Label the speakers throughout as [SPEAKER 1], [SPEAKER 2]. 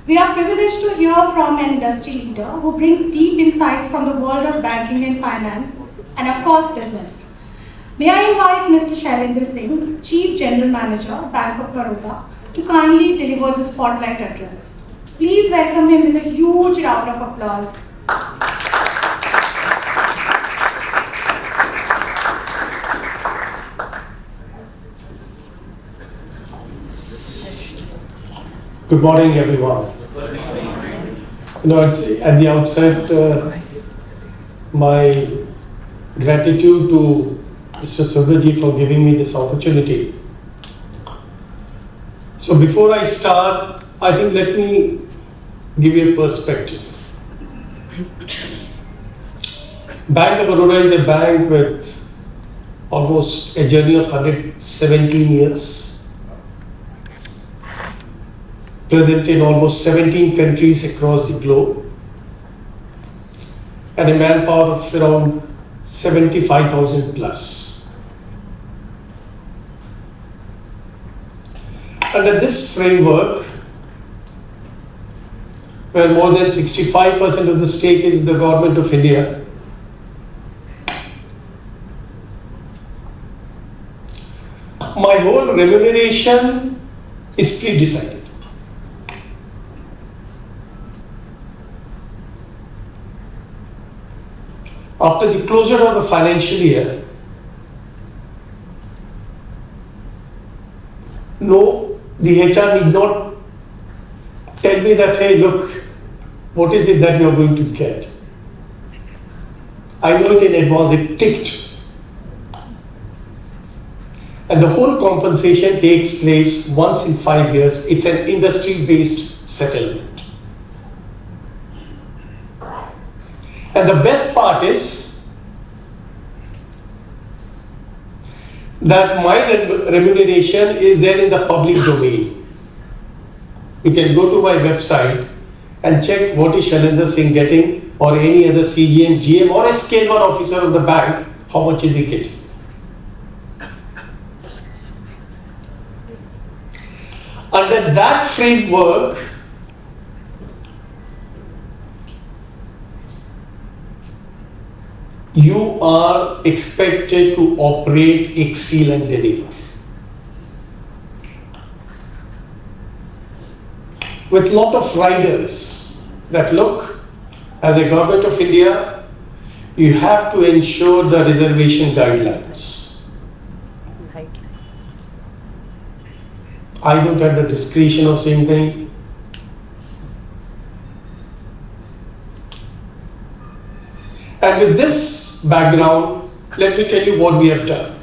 [SPEAKER 1] We are privileged to hear from an industry leader who brings deep insights from the world of banking and finance, and of course business. May I invite Mr. Shailendra Singh, Chief General Manager, Bank of Baroda, to kindly deliver the spotlight address. Please welcome him with a huge round of applause.
[SPEAKER 2] Good morning, everyone. It's at the outset, my gratitude to Mr. Subraji for giving me this opportunity. So before I start, I think let me give you a perspective. Bank of Baroda is a bank with almost a journey of 117 years. Present in almost 17 countries across the globe, and a manpower of around 75,000 plus. Under this framework, where more than 65% of the stake is the government of India, my whole remuneration is pre-decided. After the closure of the financial year, the HR need not tell me that, hey, look, what is it that you're going to get? I know it in advance, it ticked. And the whole compensation takes place once in 5 years. It's an industry-based settlement. And the best part is that my remuneration is there in the public domain. You can go to my website and check what is Shailendra Singh getting, or any other CGM, GM, or a scale 1 officer of the bank, how much is he getting. Under that framework, you are expected to operate, excel, and deliver. With lot of riders that look, as a government of India, you have to ensure the reservation guidelines. I don't have the discretion of saying anything. And with this background, let me tell you what we have done.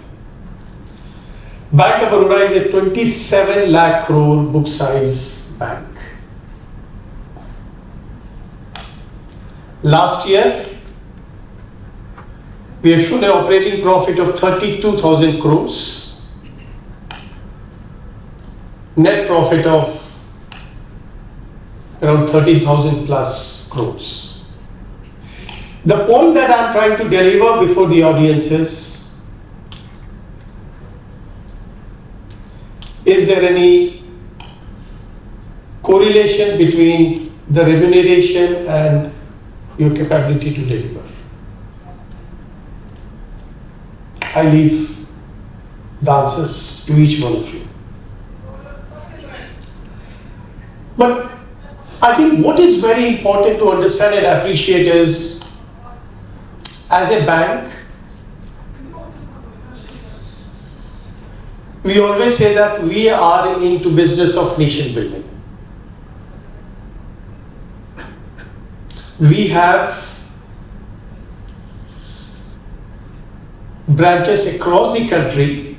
[SPEAKER 2] Bank of Baroda is a 27 lakh crore book size bank. Last year, we have shown an operating profit of 32,000 crores, net profit of around 13,000 plus crores. The point that I'm trying to deliver before the audience is there any correlation between the remuneration and your capability to deliver? I leave the answers to each one of you. But I think what is very important to understand and appreciate is, as a bank, we always say that we are into business of nation building. We have branches across the country.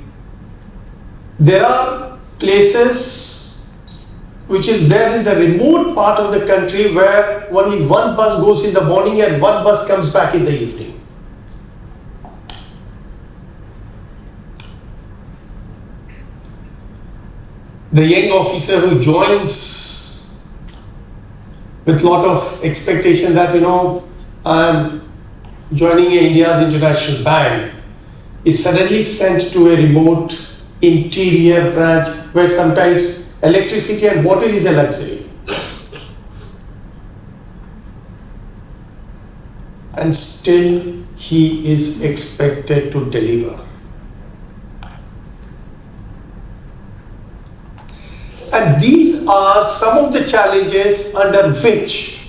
[SPEAKER 2] There are places which is there in the remote part of the country where only one bus goes in the morning and one bus comes back in the evening. The young officer who joins with lot of expectation that, I'm joining India's international bank, is suddenly sent to a remote interior branch where sometimes electricity and water is a luxury. and still he is expected to deliver. And these are some of the challenges under which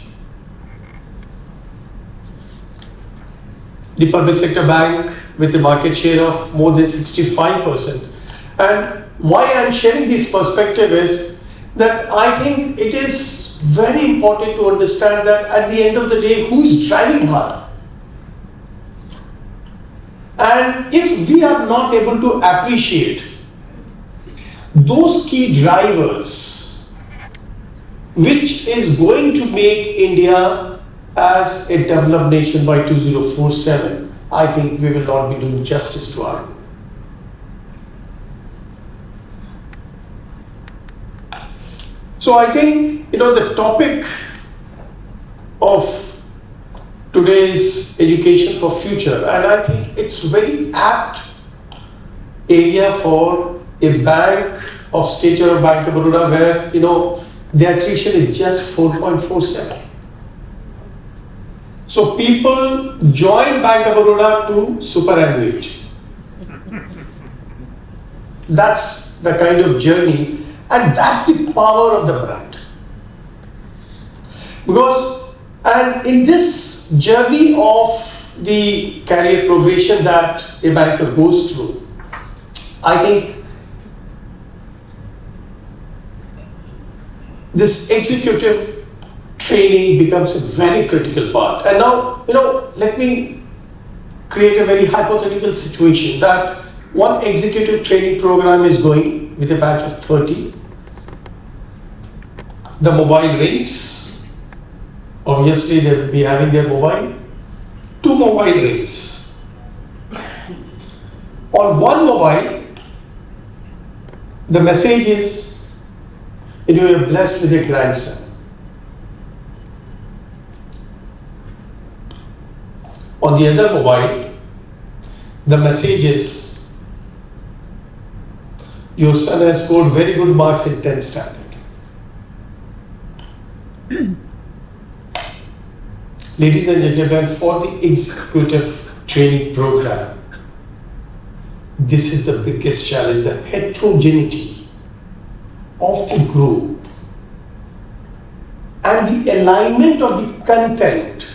[SPEAKER 2] the public sector bank, with a market share of more than 65%. And why I am sharing this perspective is that I think it is very important to understand that at the end of the day, who is driving Bharat? And if we are not able to appreciate those key drivers, which is going to make India as a developed nation by 2047, I think we will not be doing justice to our own. So I think, the topic of today's education for future, and I think it's very apt area for a bank of stature of Bank of Baroda, where the attrition is just 4.47. So people join Bank of Baroda to superannuate. That's the kind of journey, and that's the power of the brand. And in this journey of the career progression that a banker goes through, I think this executive training becomes a very critical part. And now, let me create a very hypothetical situation that one executive training program is going with a batch of 30. The mobile rings. Obviously, they will be having their mobile. 2 mobile rings. On one mobile, the message is, you are blessed with a grandson. On the other mobile, the message is, your son has scored very good marks in 10th standard. Ladies and gentlemen, for the executive training program, this is the biggest challenge, the heterogeneity of the group and the alignment of the content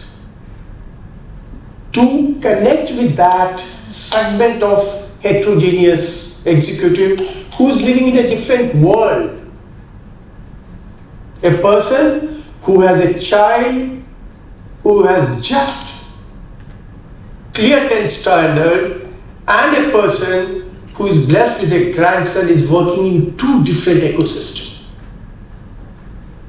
[SPEAKER 2] to connect with that segment of heterogeneous executive who is living in a different world. A person who has a child who has just cleared 10th standard, and a person who is blessed with a grandson is working in 2 different ecosystems.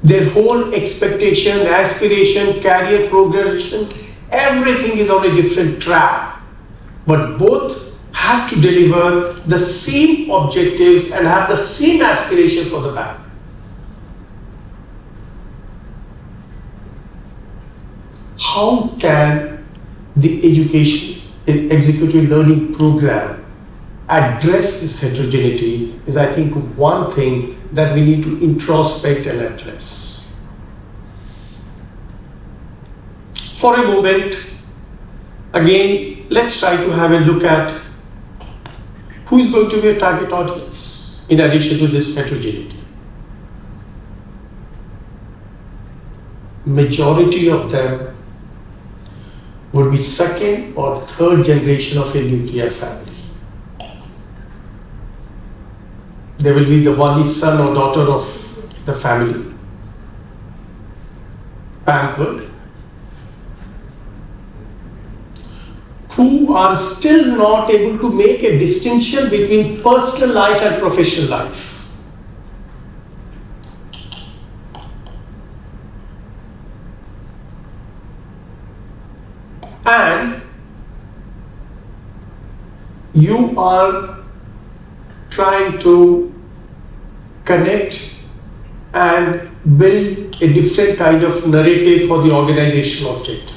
[SPEAKER 2] Their whole expectation, aspiration, career progression, everything is on a different track. But both have to deliver the same objectives and have the same aspiration for the bank. How can the executive learning program address this heterogeneity is, I think, one thing that we need to introspect and address. For a moment, again, let's try to have a look at who is going to be a target audience in addition to this heterogeneity. Majority of them would be 2nd or 3rd generation of a nuclear family. They will be the only son or daughter of the family, pampered, who are still not able to make a distinction between personal life and professional life. And you are trying to connect and build a different kind of narrative for the organizational objective.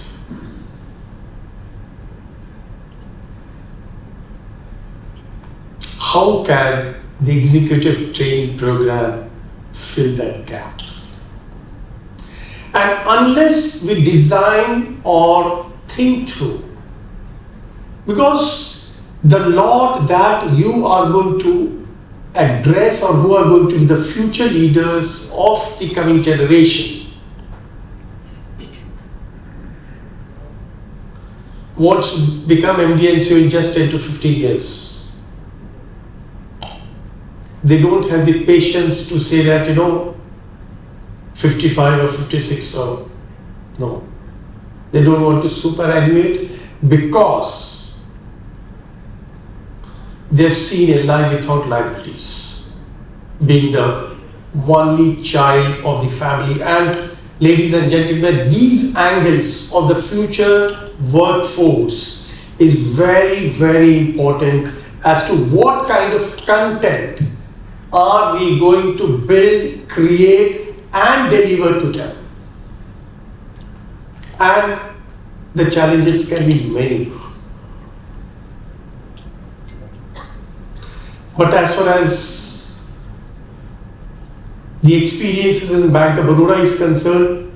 [SPEAKER 2] How can the executive training program fill that gap? And unless we design or think through. Because the lot that you are going to address, or who are going to be the future leaders of the coming generation, wants to become MD and CEO in just 10 to 15 years. They don't have the patience to say that, 55 or 56 or no. They don't want to superannuate because they've seen a life without liabilities, being the only child of the family. And ladies and gentlemen, these angles of the future workforce is very, very important as to what kind of content are we going to build, create and deliver to them. And the challenges can be many. But as far as the experiences in Bank of Baroda is concerned,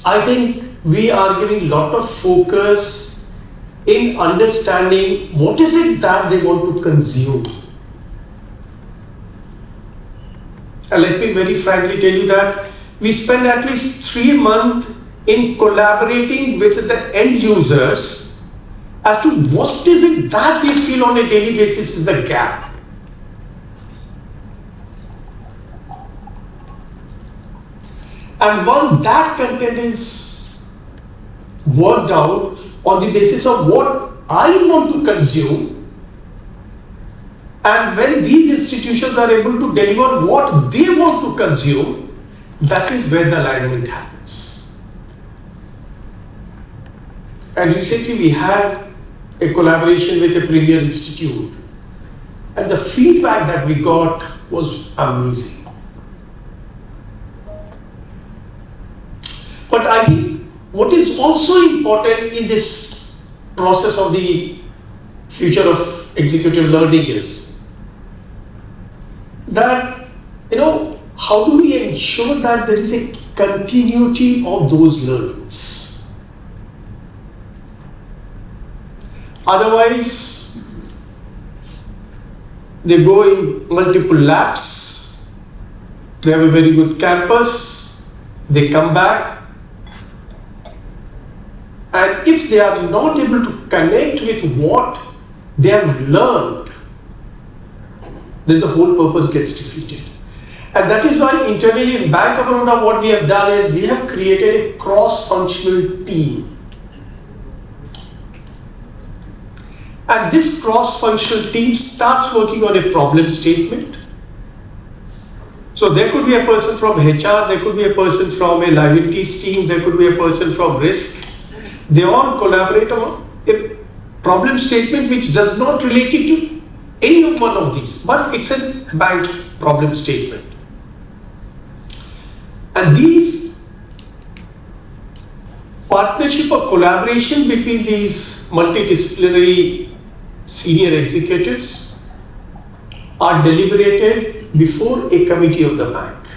[SPEAKER 2] I think we are giving a lot of focus in understanding what is it that they want to consume. And let me very frankly tell you that we spend at least 3 months in collaborating with the end users as to what is it that they feel on a daily basis is the gap. And once that content is worked out on the basis of what I want to consume, and when these institutions are able to deliver what they want to consume, that is where the alignment happens. And recently we had a collaboration with a premier institute, and the feedback that we got was amazing. But I think what is also important in this process of the future of executive learning is that, how do we ensure that there is a continuity of those learnings? Otherwise, they go in multiple labs, they have a very good campus, they come back, and if they are not able to connect with what they have learned, then the whole purpose gets defeated. And that is why internally in Bank of Baroda, what we have done is we have created a cross-functional team. And this cross-functional team starts working on a problem statement. So there could be a person from HR, there could be a person from a liabilities team, there could be a person from risk. They all collaborate on a problem statement which does not relate it to any one of these, but it's a bank problem statement. And these partnership or collaboration between these multidisciplinary senior executives are deliberated before a committee of the bank.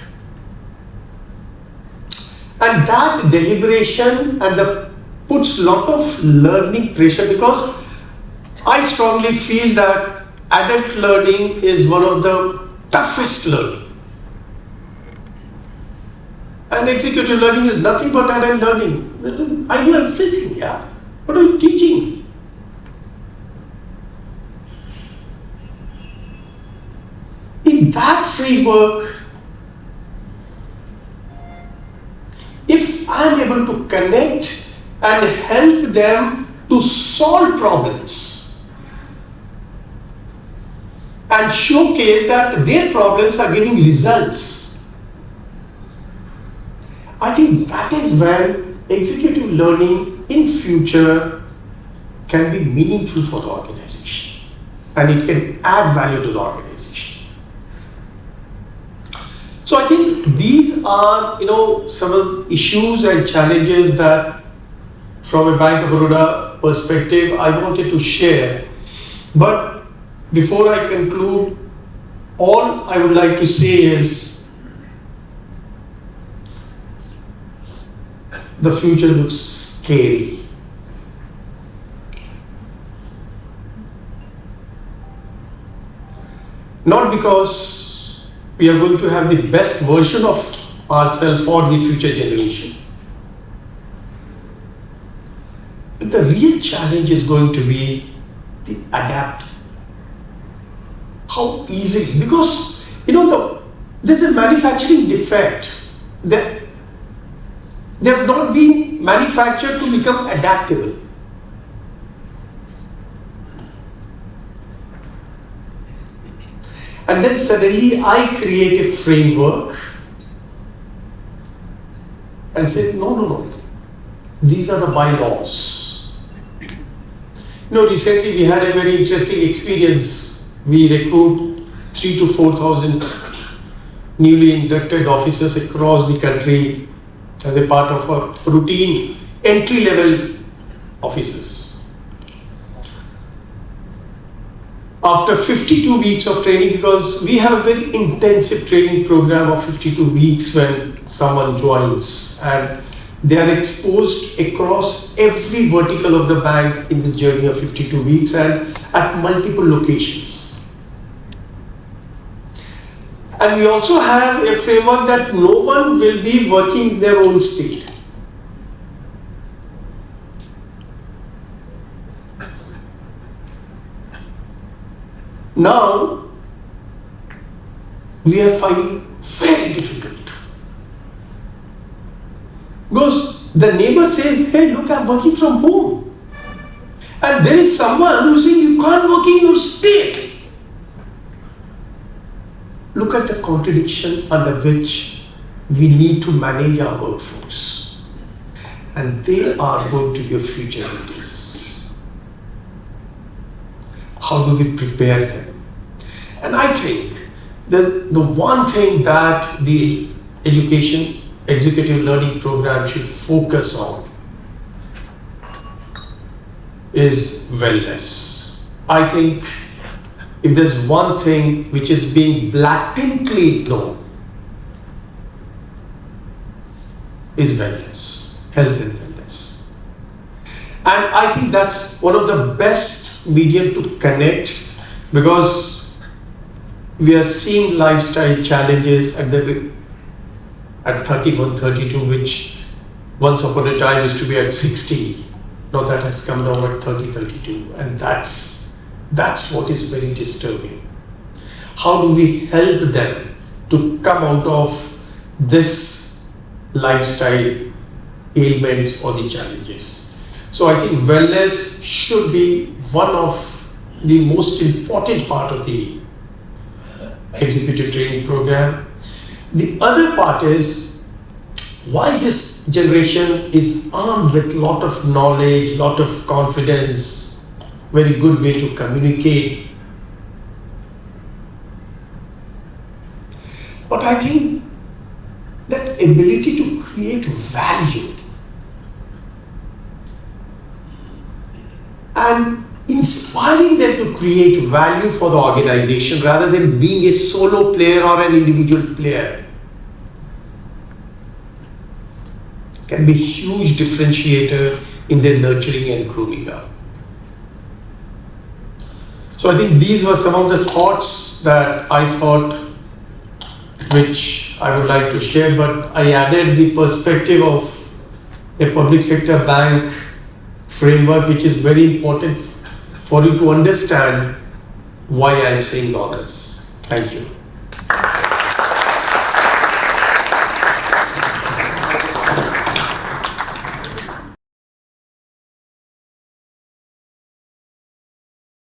[SPEAKER 2] And that deliberation puts a lot of learning pressure, because I strongly feel that adult learning is one of the toughest learning. And executive learning is nothing but adult learning. I do everything, yeah. What are you teaching? In that framework, if I am able to connect and help them to solve problems and showcase that their problems are giving results, I think that is when executive learning in future can be meaningful for the organization and it can add value to the organization. So I think these are, some of the issues and challenges that from a Bank of Baroda perspective I wanted to share. But before I conclude, all I would like to say is the future looks scary. Not because we are going to have the best version of ourselves for the future generation. But the real challenge is going to be the adapt. How easily? Because there's a manufacturing defect that they have not been manufactured to become adaptable. And then suddenly I create a framework and say, no. These are the bylaws. Recently we had a very interesting experience. We recruit 3,000 to 4,000 newly inducted officers across the country as a part of our routine entry-level officers. After 52 weeks of training, because we have a very intensive training program of 52 weeks when someone joins, and they are exposed across every vertical of the bank in this journey of 52 weeks and at multiple locations. And we also have a framework that no one will be working in their own state. Now, we are finding very difficult. Because the neighbor says, hey, look, I'm working from home. And there is someone who's saying, you can't work in your state. Look at the contradiction under which we need to manage our workforce. And they are going to be your future leaders. How do we prepare them? And I think there's the one thing that the education executive learning program should focus on is wellness. I think if there's one thing which is being blatantly ignored, is wellness, health and wellness. And I think that's one of the best medium to connect, because we are seeing lifestyle challenges at 31, 32, which once upon a time used to be at 60. Now that has come down at 30, 32. And that's what is very disturbing. How do we help them to come out of this lifestyle ailments or the challenges? So I think wellness should be one of the most important part of the executive training program. The other part is why this generation is armed with lot of knowledge, lot of confidence, very good way to communicate. But I think that ability to create value and inspiring them to create value for the organization rather than being a solo player or an individual player can be a huge differentiator in their nurturing and growing up. So I think these were some of the thoughts that I thought which I would like to share, but I added the perspective of a public sector bank framework, which is very important for you to understand why I am saying all this. Thank you.